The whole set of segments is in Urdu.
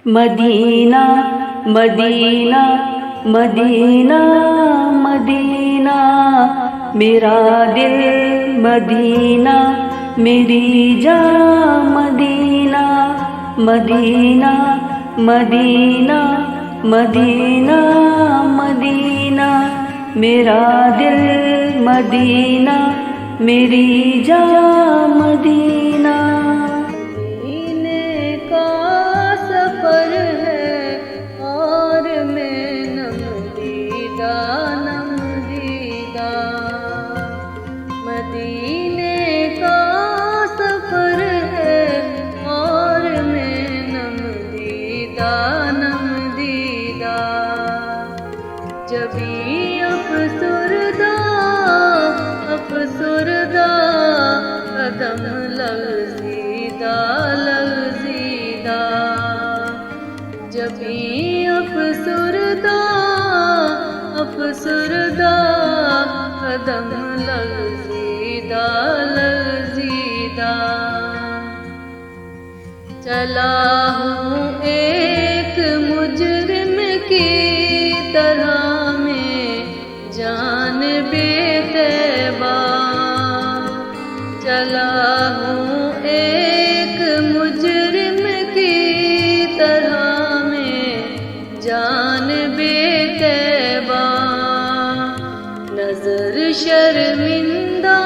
مدینہ مدینہ مدینہ مدینہ، میرا دل مدینہ، میری جان مدینہ، مدینہ مدینہ مدینہ مدینہ، میرا دل مدینہ، میری جان مدینہ۔ مدینے کا سفر ہے اور میں نم دیدہ، مدینے کا سفر ہے اور میں نم دیدہ، جبھی افسردہ قدم لغزیدہ، جبھی افسردہ قدم لغزیدہ، چلا ہوں ایک مجرم کی طرح میں جانب طیبہ، چلا ہوں ایک مجرم کی طرح میں جانب طیبہ، نظر شرمندہ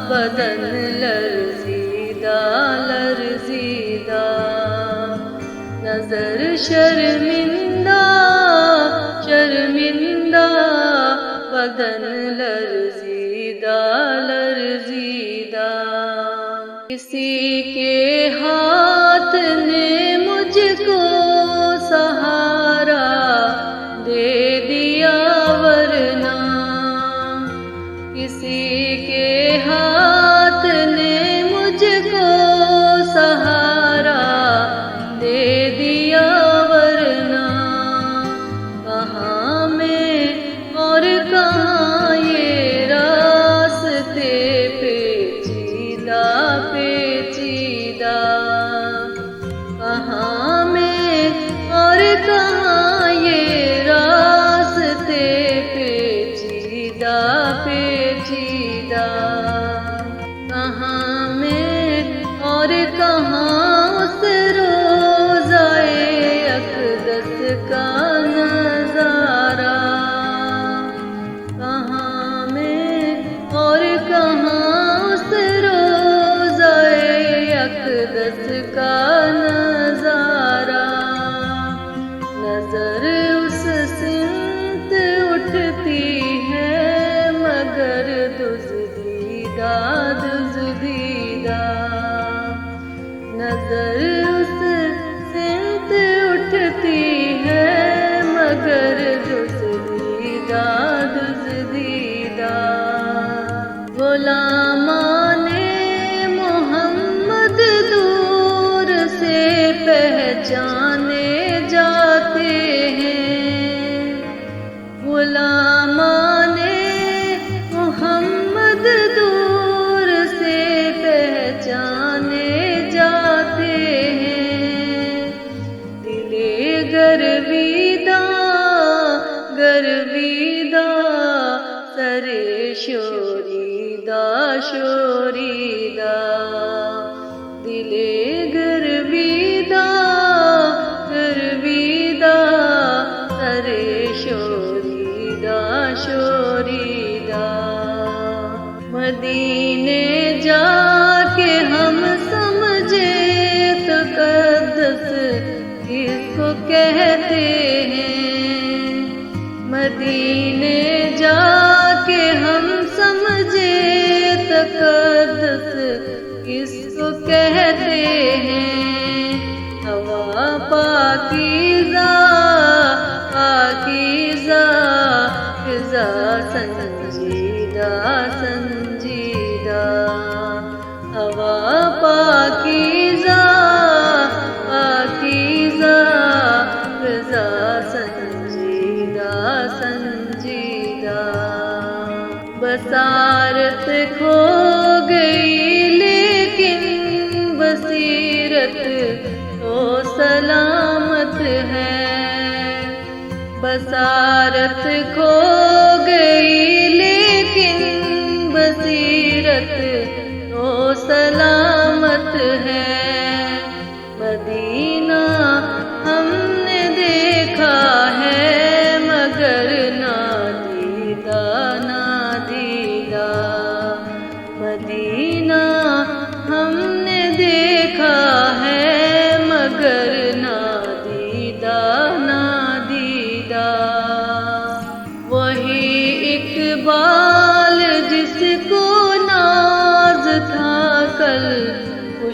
بدن لرزیدہ، نظر شرمندہ بدن لرزیدہ، کسی کے ہاتھ نے مجھ کو سہارا دے دیا، ورنہ کسی کے ہاتھ نے مجھ کو سہارا دے دیا، ورنہ کہاں میں اور کہاں یہ راستے پیچیدہ، کہاں میں اور کہاں یہ راستے پیچیدہ، کہاں میں اور کہاں اس روضۂ اقدس کا نظارہ، کہاں میں اور کہاں اس روضۂ اقدس کا نظارہ، نظر اس سمت اٹھتی ہے مگر دزدیدہ، نظر اس سمت اٹھتی ہے مگر دزدیدہ، غلامان محمد دور سے پہچانے جاتے ہیں، غلامان محمد دور سے پہچانے جاتے ہیں، دلے گرویدہ سرے شوریدہ، دلے گرویدہ سرے شوریدہ، مدینے جا کے ہم سمجھے تقدس کس کو کہتے ہیں، مدینے جا کے ہم سمجھے تقدس کس کو کہتے ہیں، ہوا پاکیزہ فضا سنجیدہ، ہوا پاکیزہ فضا سنجیدہ، بصارت کھو گئی لیکن بصیرت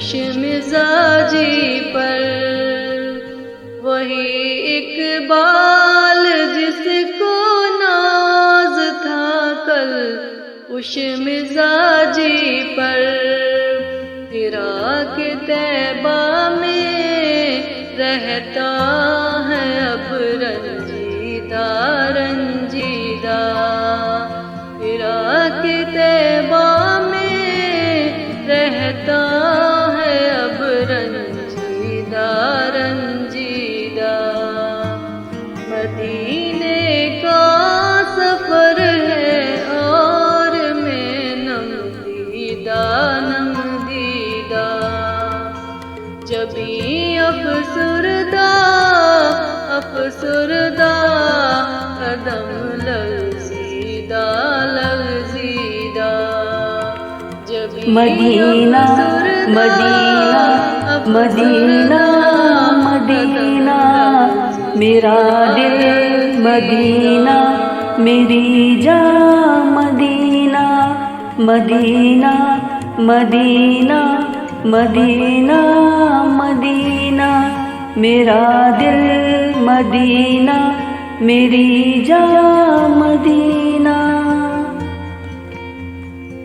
خوش مزاجی پر، وہی اقبال جس کو ناز تھا کل خوش مزاجی پر، حرا کے طیبہ میں رہتا ہے اب رنجیدہ رنجیدہ، حرا کے طیبہ میں رہتا ہے اب رنجیدہ رنجیدہ، مدینے کا سفر ہے اور میں نم دیدہ نم دیدہ، جبھی افسردہ افسردہ قدم لرزیدہ لرزیدہ، جبھی مدینہ مدینہ مدینہ مدینہ میرا دل مدینہ میری جان مدینہ مدینہ مدینہ مدینہ مدینہ میرا دل مدینہ میری جان